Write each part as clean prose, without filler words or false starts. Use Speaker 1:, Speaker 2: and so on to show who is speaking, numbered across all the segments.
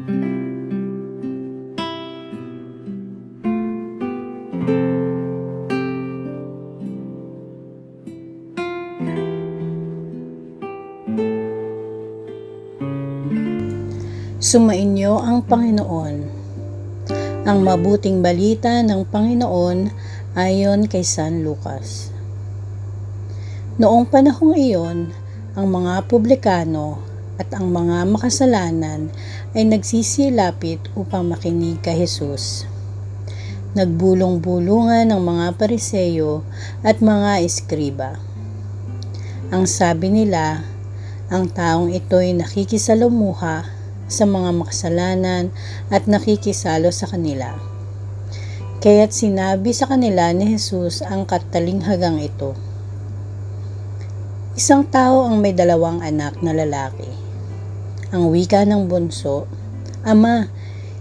Speaker 1: Sumainyo ang Panginoon. Ang mabuting balita ng Panginoon ayon kay San Lucas. Noong panahong iyon, ang mga publikano at ang mga makasalanan ay nagsisilapit upang makinig kay Jesus. Nagbulong-bulungan ng mga Pariseyo at mga eskriba. Ang sabi nila, ang taong ito'y nakikisalamuha sa mga makasalanan at nakikisalo sa kanila. Kaya't sinabi sa kanila ni Jesus ang katalinghagang ito. Isang tao ang may 2 anak na lalaki. Ang wika ng bunso, "Ama,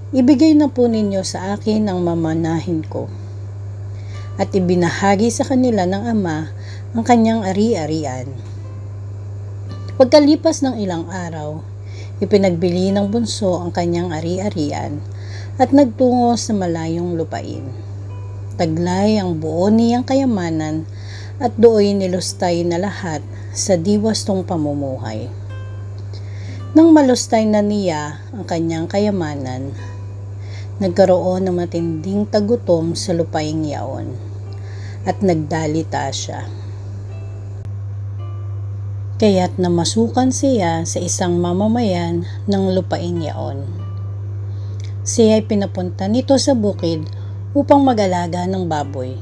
Speaker 1: ibigay na po ninyo sa akin ang mamanahin ko." At ibinahagi sa kanila ng ama ang kanyang ari-arian. Pagkalipas ng ilang araw, ipinagbili ng bunso ang kanyang ari-arian at nagtungo sa malayong lupain. Taglay ang buo niyang kayamanan at dooy nilustay na lahat sa diwastong pamumuhay. Nang malustay na niya ang kanyang kayamanan, nagkaroon ng matinding tagutom sa lupaing yaon at nagdalita siya. Kaya't namasukan siya sa isang mamamayan ng lupain yaon. Siya ay pinapunta nito sa bukid upang mag-alaga ng baboy.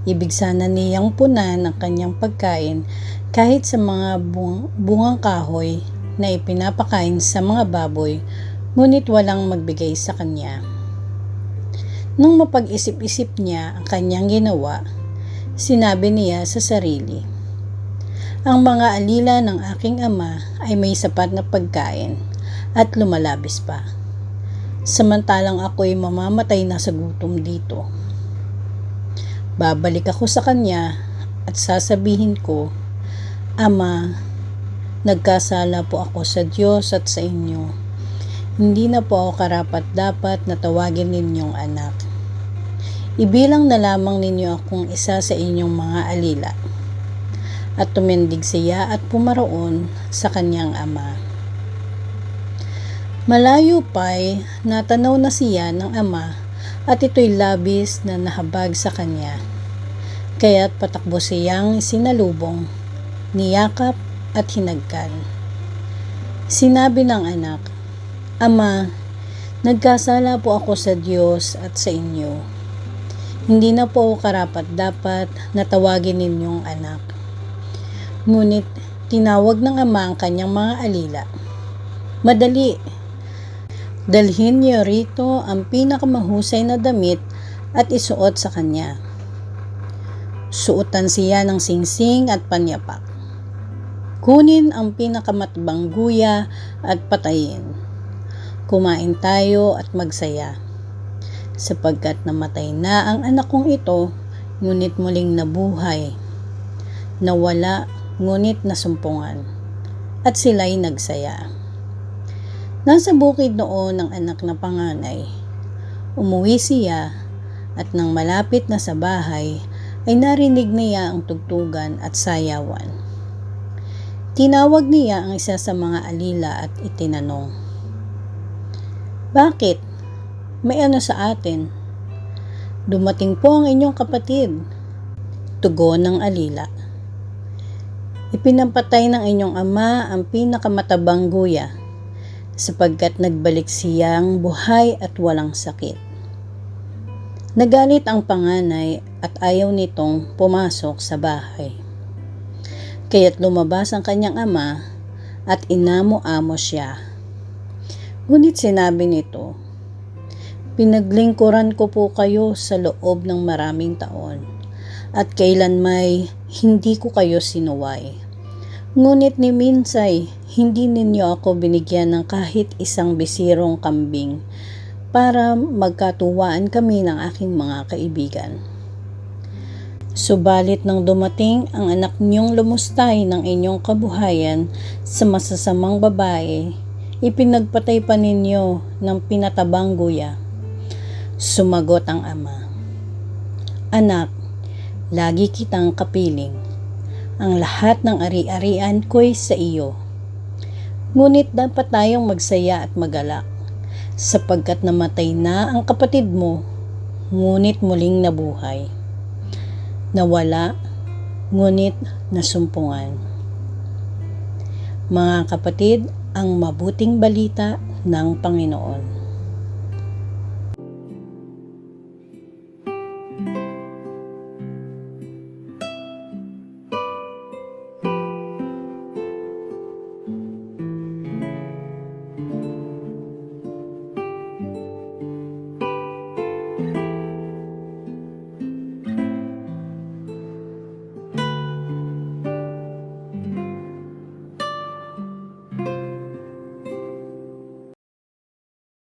Speaker 1: Ibig sana niyang punan ang kanyang pagkain kahit sa mga bungang kahoy na ipinapakain sa mga baboy, ngunit walang magbigay sa kanya. Nang mapag-isip-isip niya ang kanyang ginawa, sinabi niya sa sarili, "Ang mga alila ng aking ama ay may sapat na pagkain at lumalabis pa. Samantalang ako'y mamamatay na sa gutom dito. Babalik ako sa kanya at sasabihin ko, 'Ama, nagkasala po ako sa Diyos at sa inyo. Hindi na po ako karapat-dapat na tawagin ninyong anak. Ibilang na lamang ninyo akong isa sa inyong mga alila.' At tumindig siya at pumaroon sa kanyang ama. Malayo pa'y natanaw na siya ng ama at ito'y labis na nahabag sa kanya. Kaya't patakbo siyang sinalubong, niyakap at hinagkan. Sinabi ng anak, "Ama, nagkasala po ako sa Diyos at sa inyo. Hindi na po ako karapat-dapat na tawagin ninyong anak." Ngunit tinawag ng ama ang kanyang mga alila. "Madali, dalhin niyo rito ang pinakamahusay na damit at isuot sa kanya. Suotan siya ng singsing at panyapak. Kunin ang pinakamatbang guya at patayin. Kumain tayo at magsaya. Sapagkat namatay na ang anak kong ito, ngunit muling nabuhay. Nawala, ngunit nasumpungan." At sila'y nagsaya. Nasa bukid noon ang anak na panganay. Umuwi siya at nang malapit na sa bahay ay narinig niya ang tugtugan at sayawan. Tinawag niya ang isa sa mga alila at itinanong, "Bakit? May ano sa atin?" "Dumating po ang inyong kapatid," tugon ng alila. "Ipinapatay ng inyong ama ang pinakamatabang guya, sapagkat nagbalik siyang buhay at walang sakit." Nagalit ang panganay at ayaw nitong pumasok sa bahay. Kaya't lumabas ang kanyang ama at inamo-amo siya. Ngunit sinabi nito, "Pinaglingkuran ko po kayo sa loob ng maraming taon, at kailanmay hindi ko kayo sinuway. Ngunit ni minsay, hindi ninyo ako binigyan ng kahit isang bisirong kambing para magkatuwaan kami ng aking mga kaibigan. Subalit nang dumating ang anak niyong lumustay ng inyong kabuhayan sa masasamang babae, ipinagpatay pa ninyo ng pinatabang guya. Sumagot ang ama, Anak, lagi kitang kapiling. Ang lahat ng ari-arian ko'y sa iyo. Ngunit dapat tayong magsaya at magalak, sapagkat namatay na ang kapatid mo, ngunit muling nabuhay. Nawala, ngunit nasumpungan. Mga kapatid, ang mabuting balita ng Panginoon.